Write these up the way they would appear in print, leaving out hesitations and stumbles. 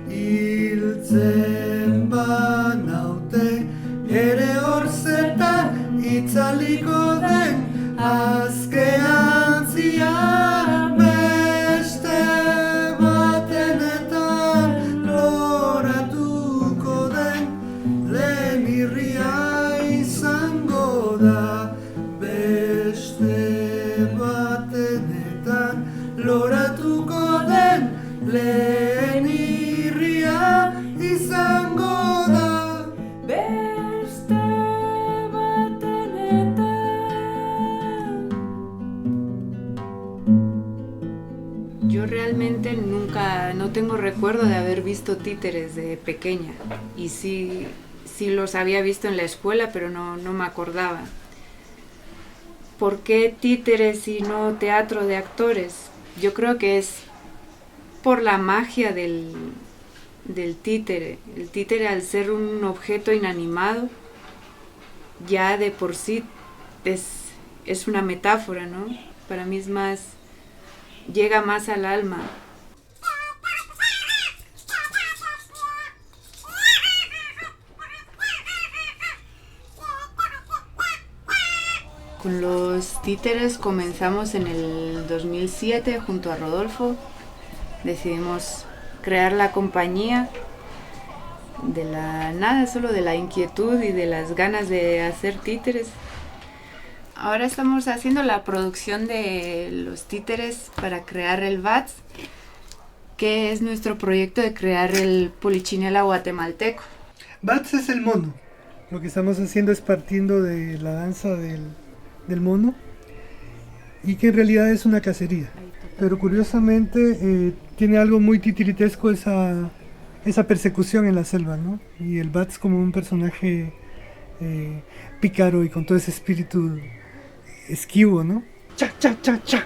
hiltzen banaute, ere hor zertan itzaliko den azkean zian beste batenetan loratuko den lehen irria izango da, beste batenetan loratuko den lehen irria izango da. Beste batenetan. Yo realmente no tengo recuerdo de haber visto títeres de pequeña, y sí los había visto en la escuela, pero no me acordaba. ¿Por qué títeres y no teatro de actores? Yo creo que es por la magia del títere. El títere, al ser un objeto inanimado, ya de por sí es una metáfora, ¿no? Para mí llega más al alma. Con los títeres comenzamos en el 2007 junto a Rodolfo. Decidimos crear la compañía de la nada, solo de la inquietud y de las ganas de hacer títeres. Ahora estamos haciendo la producción de los títeres para crear el VATS, que es nuestro proyecto de crear el Polichinela guatemalteco. VATS es el mono. Lo que estamos haciendo es partiendo de la danza del mono, y que en realidad es una cacería. Pero curiosamente tiene algo muy titiritesco esa persecución en la selva, ¿no? Y el Bats como un personaje pícaro y con todo ese espíritu esquivo, ¿no? Cha, cha, cha, cha.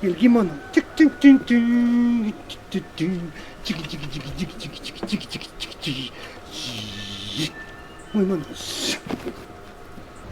Y el kimono. Muy bueno.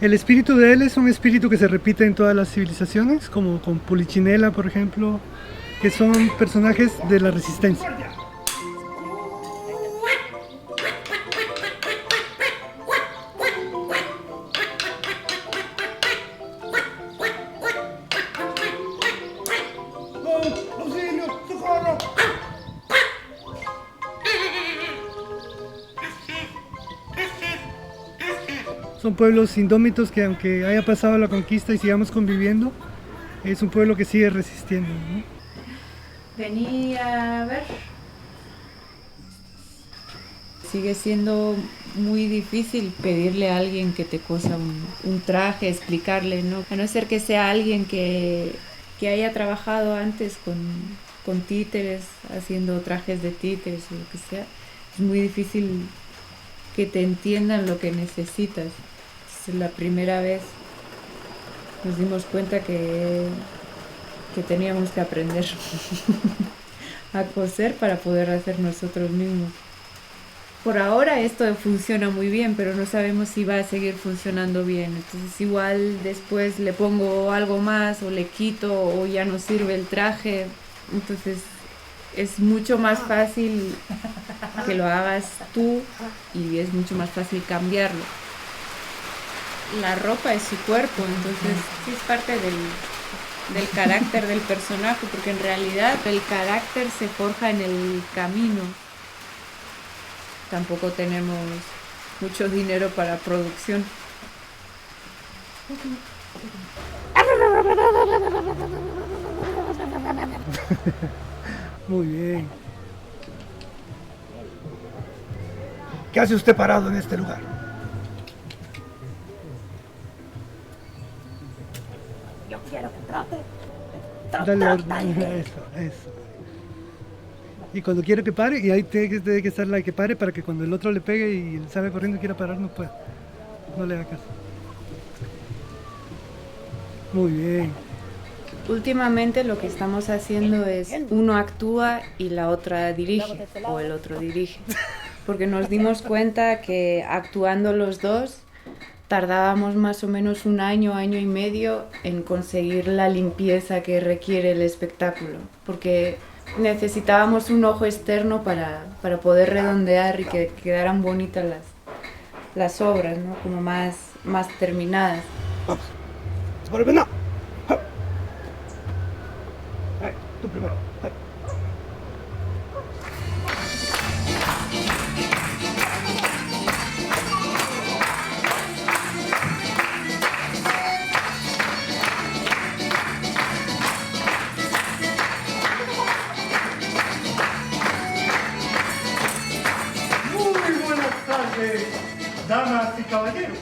El espíritu de él es un espíritu que se repite en todas las civilizaciones, como con Polichinela, por ejemplo, que son personajes de la resistencia. Son pueblos indómitos que, aunque haya pasado la conquista y sigamos conviviendo, es un pueblo que sigue resistiendo, ¿no? Vení a ver. Sigue siendo muy difícil pedirle a alguien que te cosa un traje, explicarle, ¿no? A no ser que sea alguien que haya trabajado antes con títeres, haciendo trajes de títeres o lo que sea. Es muy difícil que te entiendan lo que necesitas. Entonces, la primera vez nos dimos cuenta que teníamos que aprender a coser para poder hacer nosotros mismos. Por ahora esto funciona muy bien, pero no sabemos si va a seguir funcionando bien. Entonces igual después le pongo algo más o le quito o ya no sirve el traje. Entonces es mucho más fácil que lo hagas tú y es mucho más fácil cambiarlo. La ropa es su cuerpo, entonces sí es parte del carácter del personaje, porque en realidad el carácter se forja en el camino. Tampoco tenemos mucho dinero para producción. Muy bien. ¿Qué hace usted parado en este lugar? Yo quiero que trote. Dale eso. Y cuando quiere que pare, y ahí tiene que estar la que pare para que cuando el otro le pegue y él sale corriendo y quiera parar, no pueda. No le haga caso. Muy bien. Últimamente lo que estamos haciendo es uno actúa y la otra dirige, o el otro dirige. Porque nos dimos cuenta que actuando los dos tardábamos más o menos un año, año y medio en conseguir la limpieza que requiere el espectáculo, porque necesitábamos un ojo externo para poder redondear y que quedaran bonitas las obras, ¿no? Como más terminadas. Vamos. ¡Por el venado! Tú primero. Muy buenas tardes, damas y caballeros,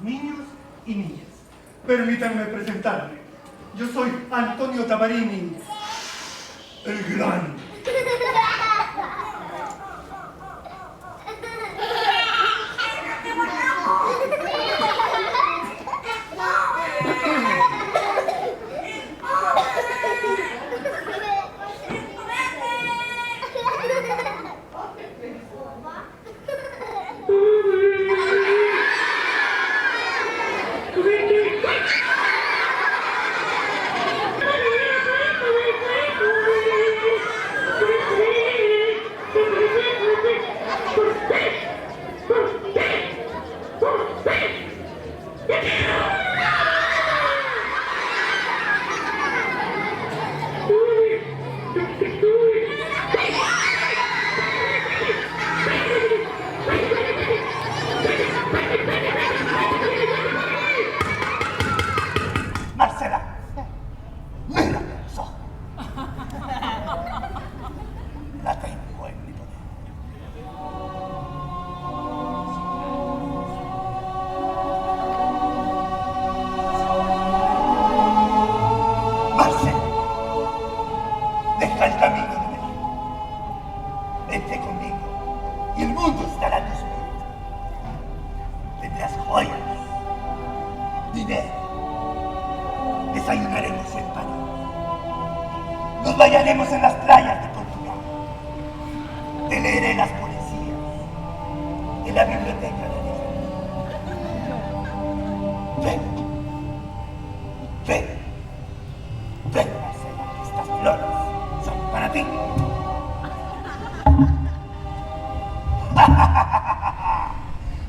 niños y niñas. Permítanme presentarme. Yo soy Antonio Tabarini, el gran. Marcela, mírame a los ojos. La tengo en mi poder. Marcela, deja el camino de venir. Vente conmigo y el mundo estará a tus pies. Tendrás joyas, dinero. Desayunaremos en París. Nos bañaremos en las playas de Portugal. Te leeré las poesías en la biblioteca de Alejandro. Ven. Ven. Ven, Marcela, que estas flores son para ti.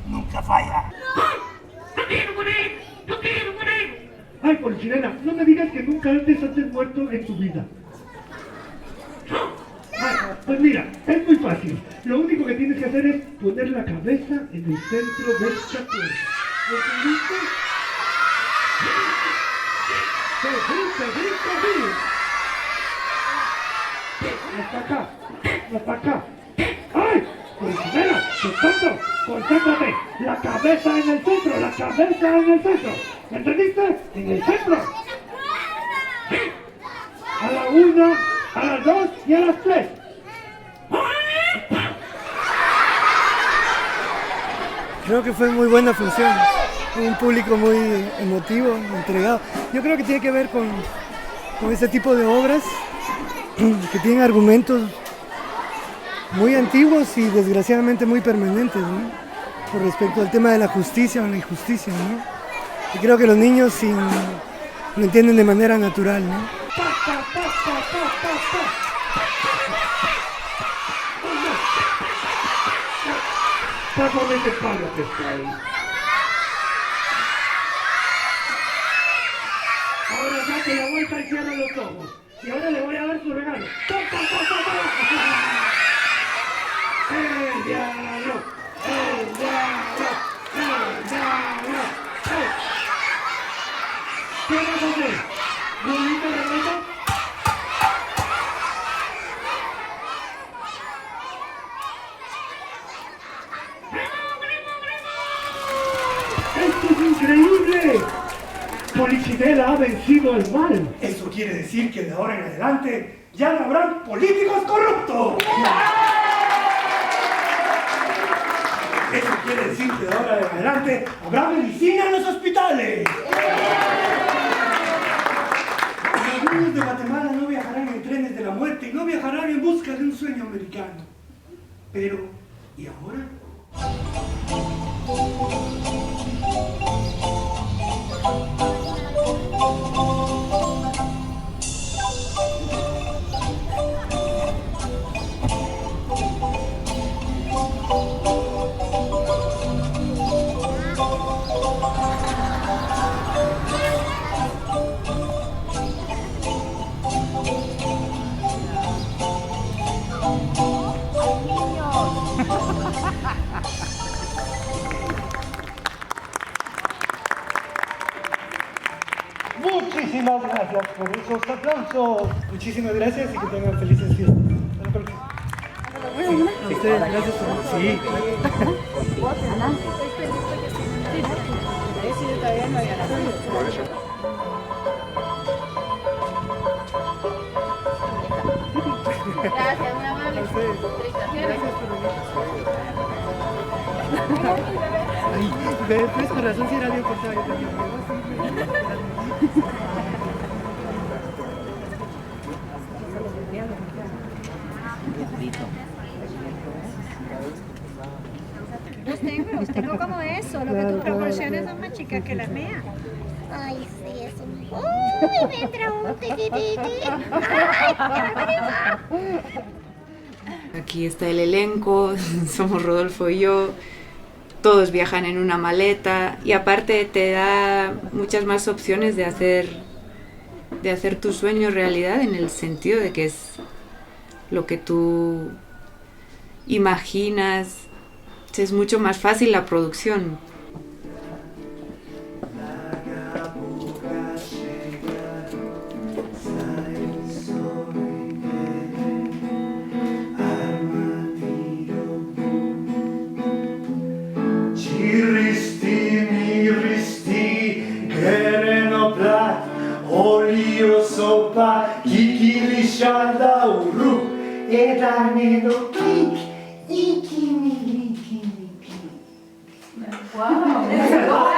Nunca falla. Ay, Polichilena, no me digas que nunca antes has muerto en tu vida. Ay, pues mira, es muy fácil. Lo único que tienes que hacer es poner la cabeza en el centro de esta cuerda. ¿Lo entendiste? Seguí. Hasta acá. ¡Ay! Polichilena, te tonto. Concéntrate. La cabeza en el centro. ¿Me entendiste? En el centro. A la 1, a las 2 y a las 3. Creo que fue muy buena función. Un público muy emotivo, entregado. Yo creo que tiene que ver con ese tipo de obras que tienen argumentos muy antiguos y desgraciadamente muy permanentes, ¿no? Con respecto al tema de la justicia o la injusticia, ¿no? Y creo que los niños lo entienden de manera natural, ¿no? Págame ese palo que está ahí. Ahora saque la vuelta y cierra los ojos. Y ahora le voy a dar su regalo. ¡El diablo! ¿Qué vas a hacer? ¿Bonito regalo? ¡Esto es increíble! Polichinela ha vencido el mal. Eso quiere decir que de ahora en adelante ya no habrán políticos corruptos. Eso quiere decir que de ahora en adelante habrá medicina en los hospitales. Los niños de Guatemala no viajarán en trenes de la muerte y no viajarán en busca de un sueño americano. Pero, ¿y ahora? Muchísimas gracias por esos aplausos. Muchísimas gracias y que tengan felices fiestas. Hasta la próxima. A ustedes, gracias por... Sí, Gracias, muy amable. a ustedes. Gracias por venir. Ay, pues con razón si era bien cortado. Yo también. Usted como eso, lo que tus proporciones son más chicas que las mías. Ay, sí, eso. Uy, me entra un tiquitiqui. Ay, qué barbaridad. Aquí está el elenco, somos Rodolfo y yo, todos viajan en una maleta y aparte te da muchas más opciones de hacer tu sueño realidad, en el sentido de que es lo que tú imaginas, es mucho más fácil la producción. Olio sopa, kikili shanda uru, edane no kik, ikimi, ikimi, ikimi. Wow.